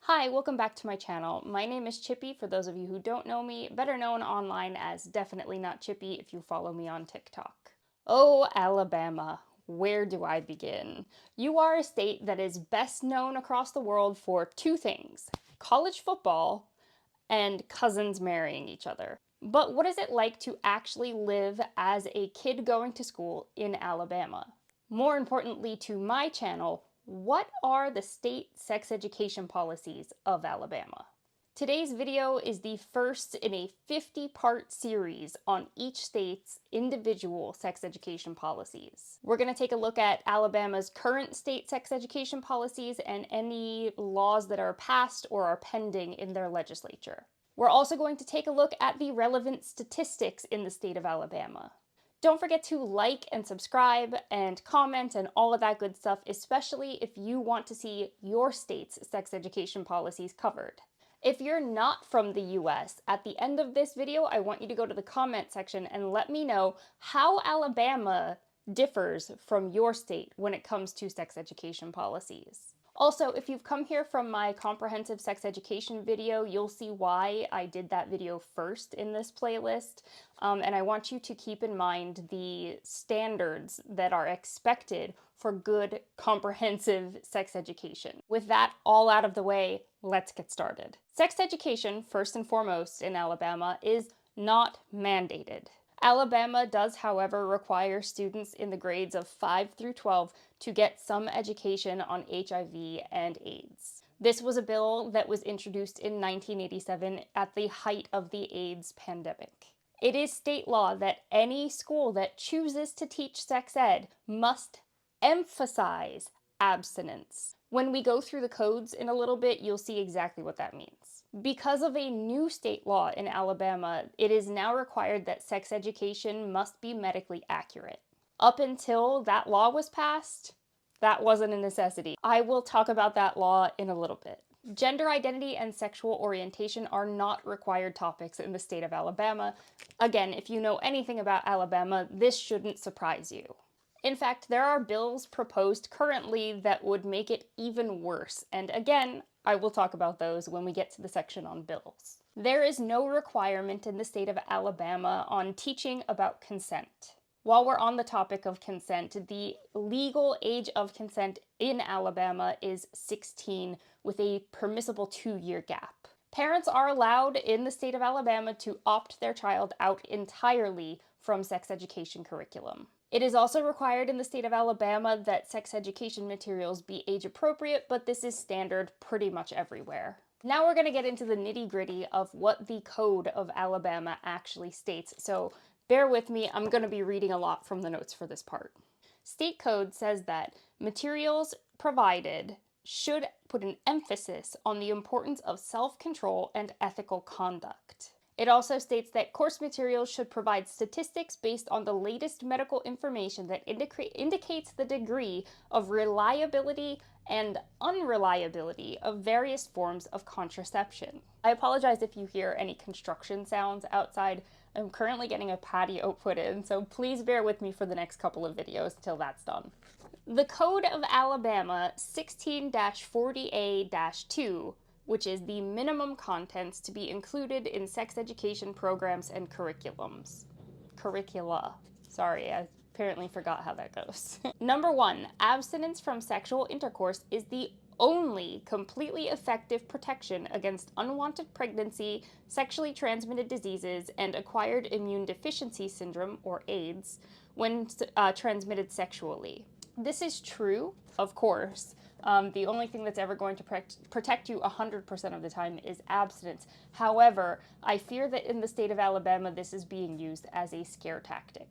Hi, welcome back to my channel. My name is Chippy, for those of you who don't know me, better known online as Definitely Not Chippy if you follow me on TikTok. Oh, Alabama, where do I begin? You are a state that is best known across the world for two things: college football and cousins marrying each other. But what is it like to actually live as a kid going to school in Alabama? More importantly to my channel, what are the state sex education policies of Alabama? Today's video is the first in a 50-part series on each state's individual sex education policies. We're going to take a look at Alabama's current state sex education policies and any laws that are passed or are pending in their legislature. We're also going to take a look at the relevant statistics in the state of Alabama. Don't forget to like and subscribe and comment and all of that good stuff, especially if you want to see your state's sex education policies covered. If you're not from the US, at the end of this video, I want you to go to the comment section and let me know how Alabama differs from your state when it comes to sex education policies. Also, if you've come here from my comprehensive sex education video, you'll see why I did that video first in this playlist. And I want you to keep in mind the standards that are expected for good, comprehensive sex education. With that all out of the way, let's get started. Sex education, first and foremost in Alabama, is not mandated. Alabama does, however, require students in the grades of 5 through 12 to get some education on HIV and AIDS. This was a bill that was introduced in 1987 at the height of the AIDS pandemic. It is state law that any school that chooses to teach sex ed must emphasize abstinence. When we go through the codes in a little bit, you'll see exactly what that means. Because of a new state law in Alabama, it is now required that sex education must be medically accurate. Up until that law was passed, that wasn't a necessity. I will talk about that law in a little bit. Gender identity and sexual orientation are not required topics in the state of Alabama. Again, if you know anything about Alabama, this shouldn't surprise you. In fact, there are bills proposed currently that would make it even worse, and again, I will talk about those when we get to the section on bills. There is no requirement in the state of Alabama on teaching about consent. While we're on the topic of consent, the legal age of consent in Alabama is 16 with a permissible 2-year gap. Parents are allowed in the state of Alabama to opt their child out entirely from sex education curriculum. It is also required in the state of Alabama that sex education materials be age appropriate, but this is standard pretty much everywhere. Now we're going to get into the nitty-gritty of what the Code of Alabama actually states, so bear with me, I'm going to be reading a lot from the notes for this part. State code says that materials provided should put an emphasis on the importance of self-control and ethical conduct. It also states that course materials should provide statistics based on the latest medical information that indicates the degree of reliability and unreliability of various forms of contraception. I apologize if you hear any construction sounds outside. I'm currently getting a patio put in, so please bear with me for the next couple of videos till that's done. The Code of Alabama 16-40A-2, which is the minimum contents to be included in sex education programs and curricula. Sorry, I apparently forgot how that goes. Number 1, abstinence from sexual intercourse is the only completely effective protection against unwanted pregnancy, sexually transmitted diseases, and acquired immune deficiency syndrome, or AIDS, when transmitted sexually. This is true, of course. The only thing that's ever going to protect you 100% of the time is abstinence. However, I fear that in the state of Alabama, this is being used as a scare tactic.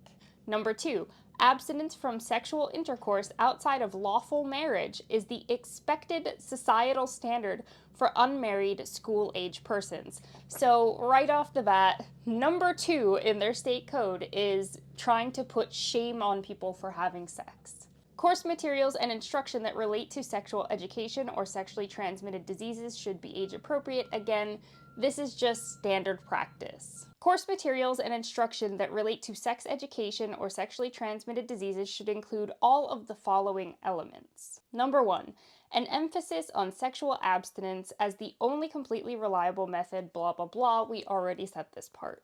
Number 2, abstinence from sexual intercourse outside of lawful marriage is the expected societal standard for unmarried school-age persons. So right off the bat, number 2 in their state code is trying to put shame on people for having sex. Course materials and instruction that relate to sexual education or sexually transmitted diseases should be age appropriate. Again, this is just standard practice. Course materials and instruction that relate to sex education or sexually transmitted diseases should include all of the following elements. Number 1, An emphasis on sexual abstinence as the only completely reliable method, blah, blah, blah. We already said this part.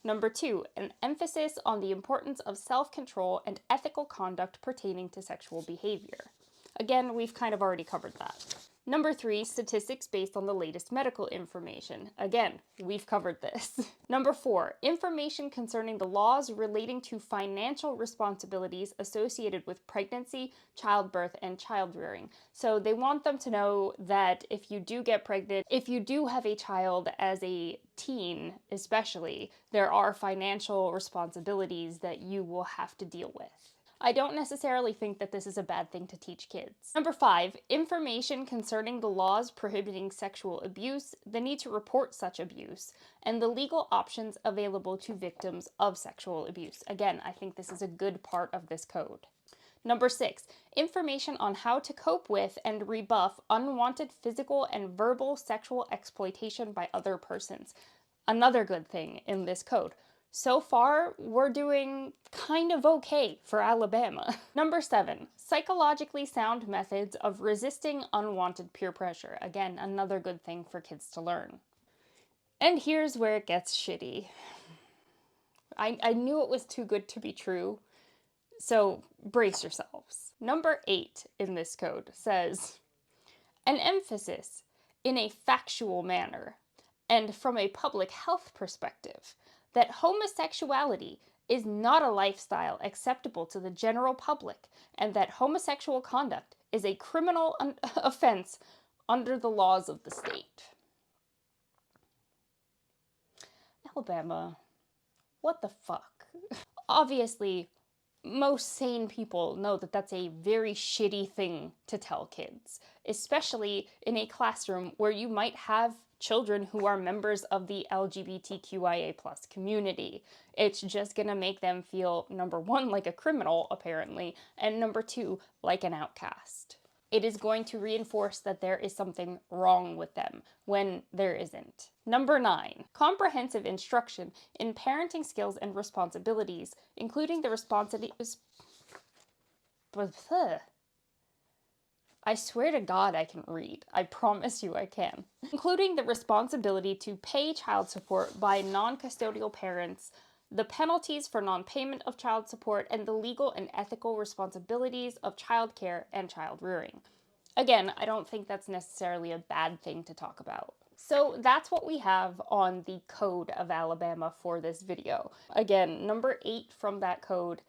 Number 2, an emphasis on the importance of self-control and ethical conduct pertaining to sexual behavior. Again, we've kind of already covered that. Number 3, statistics based on the latest medical information. Again, we've covered this. Number 4, information concerning the laws relating to financial responsibilities associated with pregnancy, childbirth, and child rearing. So they want them to know that if you do get pregnant, if you do have a child as a teen especially, there are financial responsibilities that you will have to deal with. I don't necessarily think that this is a bad thing to teach kids. Number 5, information concerning the laws prohibiting sexual abuse, the need to report such abuse, and the legal options available to victims of sexual abuse. Again, I think this is a good part of this code. Number 6, information on how to cope with and rebuff unwanted physical and verbal sexual exploitation by other persons. Another good thing in this code. So far, we're doing kind of okay for Alabama. Number 7, psychologically sound methods of resisting unwanted peer pressure. Again, another good thing for kids to learn. And here's where it gets shitty. I knew it was too good to be true, so brace yourselves. Number 8 in this code says, an emphasis in a factual manner and from a public health perspective that homosexuality is not a lifestyle acceptable to the general public, and that homosexual conduct is a criminal offense under the laws of the state. Alabama, what the fuck? Obviously, most sane people know that that's a very shitty thing to tell kids, especially in a classroom where you might have children who are members of the LGBTQIA+ community. It's just gonna make them feel, number 1, like a criminal, apparently, and number 2, like an outcast. It is going to reinforce that there is something wrong with them when there isn't. Number 9, comprehensive instruction in parenting skills and responsibilities, including the responsibilities. I swear to God I can read. I promise you I can. Including the responsibility to pay child support by non-custodial parents, the penalties for non-payment of child support, and the legal and ethical responsibilities of childcare and child rearing. Again, I don't think that's necessarily a bad thing to talk about. So that's what we have on the Code of Alabama for this video. Again, number 8 from that code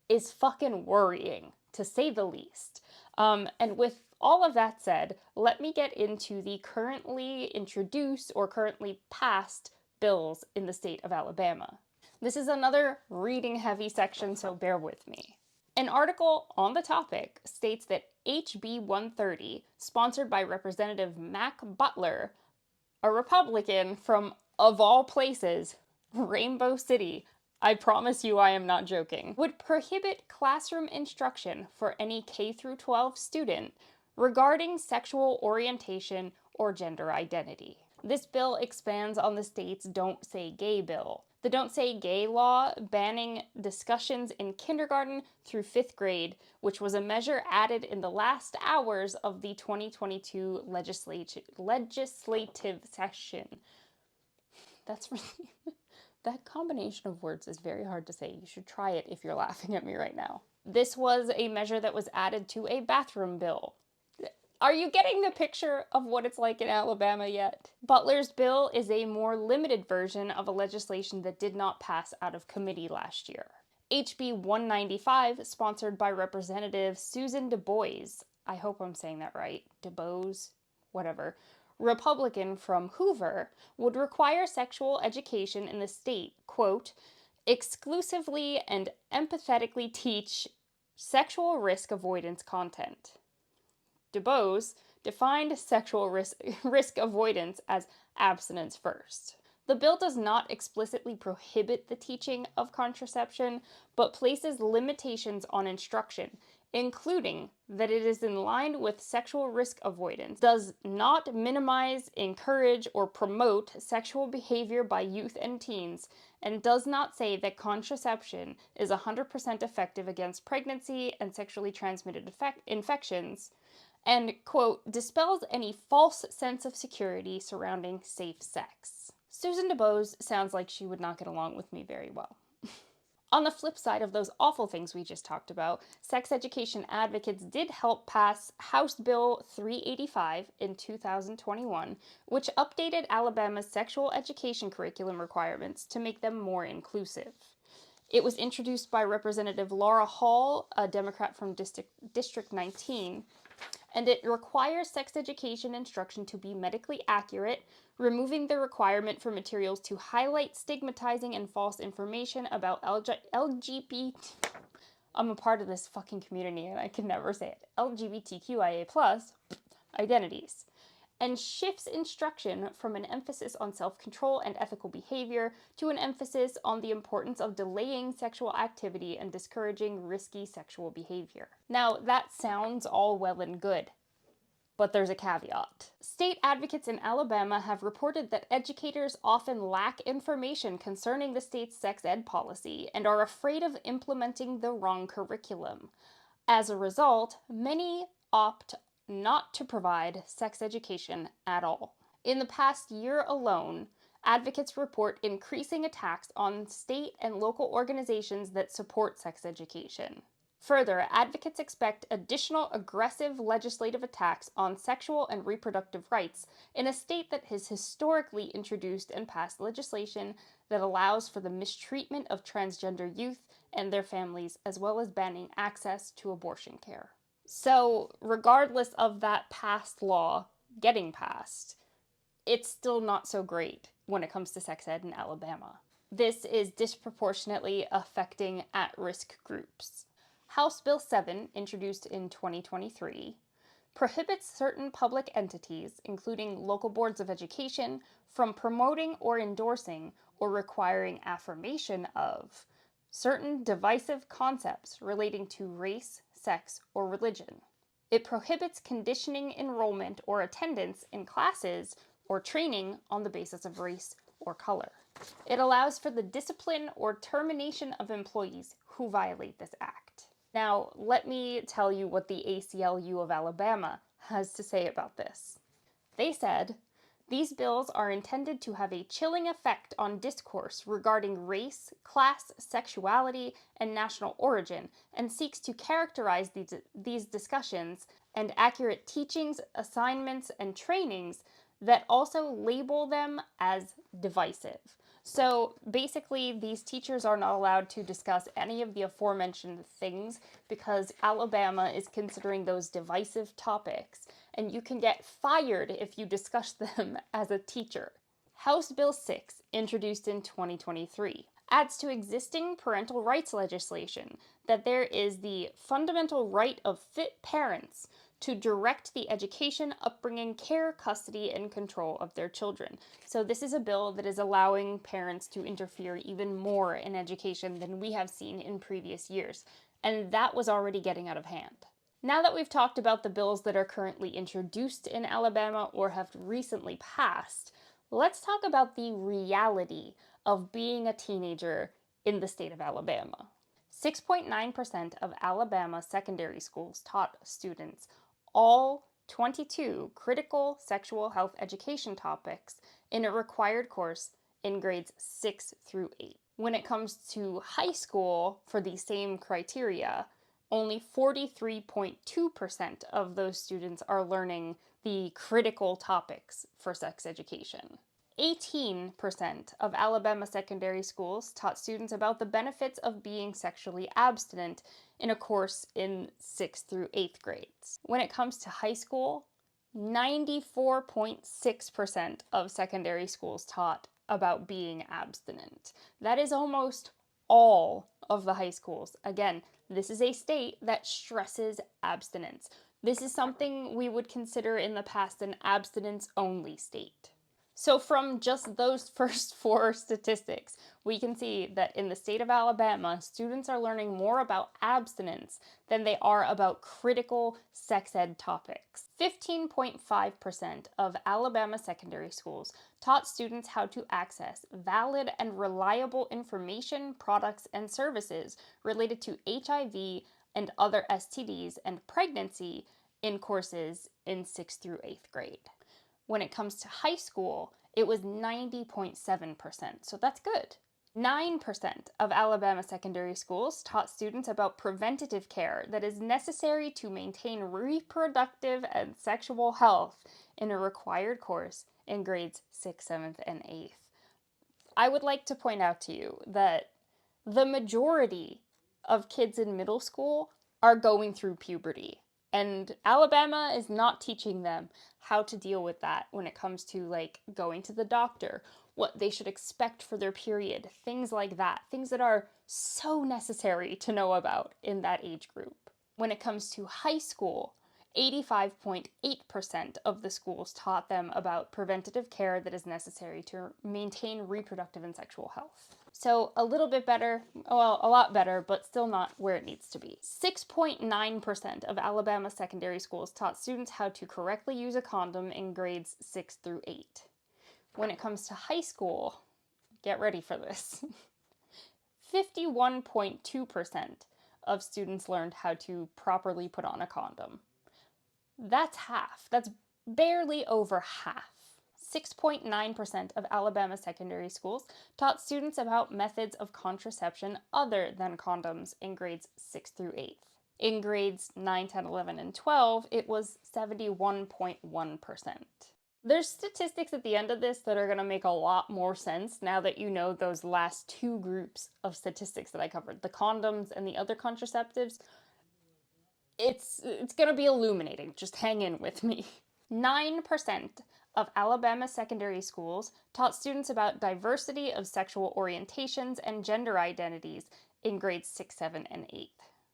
is fucking worrying, to say the least. And with all of that said, let me get into the currently introduced or currently passed bills in the state of Alabama. This is another reading-heavy section, so bear with me. An article on the topic states that HB 130, sponsored by Representative Mac Butler, a Republican from, of all places, Rainbow City, I promise you I am not joking, would prohibit classroom instruction for any K-12 student regarding sexual orientation or gender identity. This bill expands on the state's Don't Say Gay bill. The Don't Say Gay law banning discussions in kindergarten through 5th grade, which was a measure added in the last hours of the 2022 legislative session. That's really... That combination of words is very hard to say. You should try it if you're laughing at me right now. This was a measure that was added to a bathroom bill. Are you getting the picture of what it's like in Alabama yet? Butler's bill is a more limited version of a legislation that did not pass out of committee last year. HB 195, sponsored by Representative Susan DuBois, I hope I'm saying that right, DuBois, whatever, Republican from Hoover, would require sexual education in the state, quote, exclusively and empathetically teach sexual risk avoidance content. DuBois defined sexual risk avoidance as abstinence first. The bill does not explicitly prohibit the teaching of contraception, but places limitations on instruction, including that it is in line with sexual risk avoidance, does not minimize, encourage, or promote sexual behavior by youth and teens, and does not say that contraception is 100% effective against pregnancy and sexually transmitted infections, and, quote, dispels any false sense of security surrounding safe sex. Susan DuBose sounds like she would not get along with me very well. On the flip side of those awful things we just talked about, sex education advocates did help pass House Bill 385 in 2021, which updated Alabama's sexual education curriculum requirements to make them more inclusive. It was introduced by Representative Laura Hall, a Democrat from District 19, and it requires sex education instruction to be medically accurate, removing the requirement for materials to highlight stigmatizing and false information about LGBT. I'm a part of this fucking community and I can never say it. LGBTQIA+ identities, and shifts instruction from an emphasis on self-control and ethical behavior to an emphasis on the importance of delaying sexual activity and discouraging risky sexual behavior. Now, that sounds all well and good, but there's a caveat. State advocates in Alabama have reported that educators often lack information concerning the state's sex ed policy and are afraid of implementing the wrong curriculum. As a result, many opt not to provide sex education at all. In the past year alone, advocates report increasing attacks on state and local organizations that support sex education. Further, advocates expect additional aggressive legislative attacks on sexual and reproductive rights in a state that has historically introduced and passed legislation that allows for the mistreatment of transgender youth and their families, as well as banning access to abortion care. So, regardless of that past law getting passed, it's still not so great when it comes to sex ed in Alabama. This is disproportionately affecting at-risk groups. House Bill 7, introduced in 2023, prohibits certain public entities, including local boards of education, from promoting or endorsing or requiring affirmation of certain divisive concepts relating to race, sex, or religion. It prohibits conditioning enrollment or attendance in classes or training on the basis of race or color. It allows for the discipline or termination of employees who violate this act. Now, let me tell you what the ACLU of Alabama has to say about this. They said, "These bills are intended to have a chilling effect on discourse regarding race, class, sexuality, and national origin, and seeks to characterize these discussions and accurate teachings, assignments, and trainings that also label them as divisive." So basically, these teachers are not allowed to discuss any of the aforementioned things because Alabama is considering those divisive topics, and you can get fired if you discuss them as a teacher. House Bill 6, introduced in 2023, adds to existing parental rights legislation that there is the fundamental right of fit parents to direct the education, upbringing, care, custody, and control of their children. So this is a bill that is allowing parents to interfere even more in education than we have seen in previous years, and that was already getting out of hand. Now that we've talked about the bills that are currently introduced in Alabama or have recently passed, let's talk about the reality of being a teenager in the state of Alabama. 6.9% of Alabama secondary schools taught students all 22 critical sexual health education topics in a required course in grades 6 through 8. When it comes to high school, for the same criteria, only 43.2% of those students are learning the critical topics for sex education. 18% of Alabama secondary schools taught students about the benefits of being sexually abstinent in a course in 6th through 8th grades. When it comes to high school, 94.6% of secondary schools taught about being abstinent. That is almost all of the high schools. Again, this is a state that stresses abstinence. This is something we would consider in the past an abstinence-only state. So from just those first 4 statistics, we can see that in the state of Alabama, students are learning more about abstinence than they are about critical sex ed topics. 15.5% of Alabama secondary schools taught students how to access valid and reliable information, products, and services related to HIV and other STDs and pregnancy in courses in 6th through 8th grade. When it comes to high school, it was 90.7%, so that's good. 9% of Alabama secondary schools taught students about preventative care that is necessary to maintain reproductive and sexual health in a required course in grades 6th, 7th, and 8th. I would like to point out to you that the majority of kids in middle school are going through puberty. And Alabama is not teaching them how to deal with that when it comes to like going to the doctor, what they should expect for their period, things like that, things that are so necessary to know about in that age group. When it comes to high school, 85.8% of the schools taught them about preventative care that is necessary to maintain reproductive and sexual health. So a little bit better, well, a lot better, but still not where it needs to be. 6.9% of Alabama secondary schools taught students how to correctly use a condom in grades 6 through 8. When it comes to high school, get ready for this. 51.2% of students learned how to properly put on a condom. That's half. That's barely over half. 6.9% of Alabama secondary schools taught students about methods of contraception other than condoms in grades 6 through 8. In grades 9, 10, 11, and 12, it was 71.1%. There's statistics at the end of this that are going to make a lot more sense now that you know those last two groups of statistics that I covered, the condoms and the other contraceptives. It's going to be illuminating. Just hang in with me. 9% of Alabama secondary schools taught students about diversity of sexual orientations and gender identities in grades 6, 7, and 8.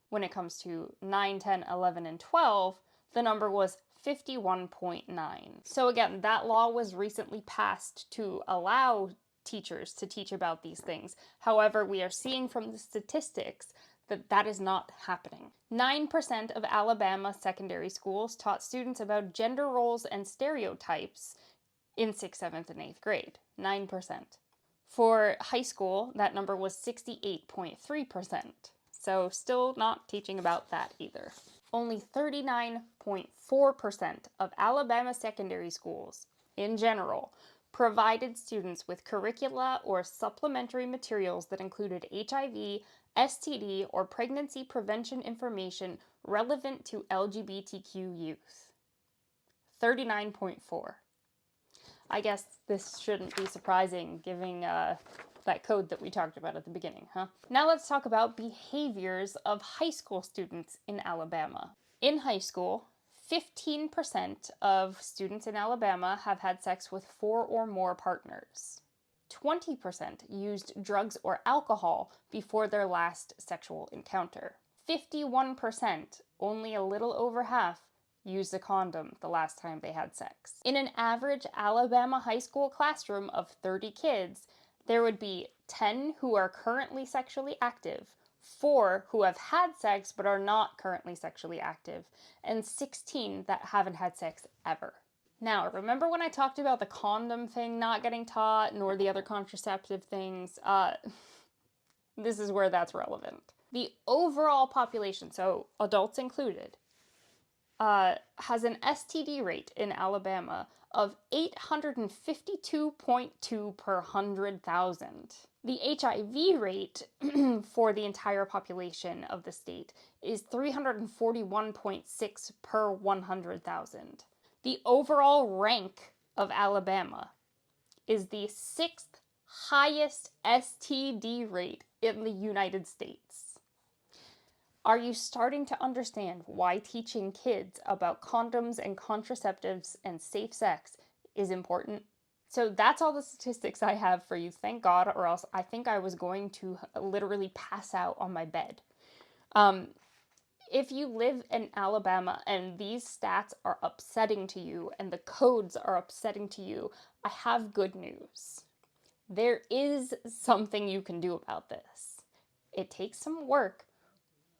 When it comes to 9, 10, 11, and 12, the number was 51.9. So again, that law was recently passed to allow teachers to teach about these things. However, we are seeing from the statistics that is not happening. 9% of Alabama secondary schools taught students about gender roles and stereotypes in 6th, 7th, and 8th grade. 9%. For high school, that number was 68.3%. So still not teaching about that either. Only 39.4% of Alabama secondary schools, in general, provided students with curricula or supplementary materials that included HIV, STD, or pregnancy prevention information relevant to LGBTQ youth. 39.4. I guess this shouldn't be surprising given that code that we talked about at the beginning, huh? Now let's talk about behaviors of high school students in Alabama. In high school, 15% of students in Alabama have had sex with 4 or more partners. 20% used drugs or alcohol before their last sexual encounter. 51%, only a little over half, used a condom the last time they had sex. In an average Alabama high school classroom of 30 kids, there would be 10 who are currently sexually active, 4 who have had sex but are not currently sexually active, and 16 that haven't had sex ever. Now, remember when I talked about the condom thing not getting taught, nor the other contraceptive things? This is where that's relevant. The overall population, so adults included, has an STD rate in Alabama of 852.2 per 100,000. The HIV rate for the entire population of the state is 341.6 per 100,000. The overall rank of Alabama is the 6th highest STD rate in the United States. Are you starting to understand why teaching kids about condoms and contraceptives and safe sex is important? So that's all the statistics I have for you, thank God, or else I think I was going to literally pass out on my bed. If you live in Alabama and these stats are upsetting to you and the codes are upsetting to you, I have good news. There is something you can do about this. It takes some work,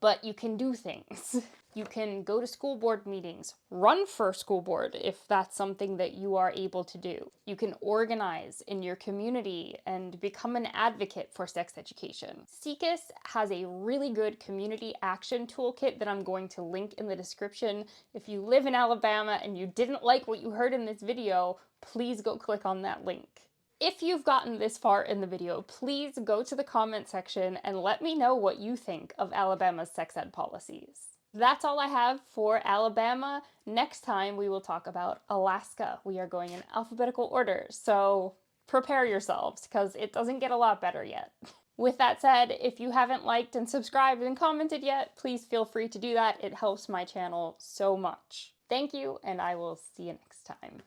but you can do things. You can go to school board meetings, run for school board if that's something that you are able to do. You can organize in your community and become an advocate for sex education. SIECUS has a really good community action toolkit that I'm going to link in the description. If you live in Alabama and you didn't like what you heard in this video, please go click on that link. If you've gotten this far in the video, please go to the comment section and let me know what you think of Alabama's sex ed policies. That's all I have for Alabama. Next time we will talk about Alaska. We are going in alphabetical order, so prepare yourselves because it doesn't get a lot better yet. With that said, if you haven't liked and subscribed and commented yet, please feel free to do that. It helps my channel so much. Thank you, and I will see you next time.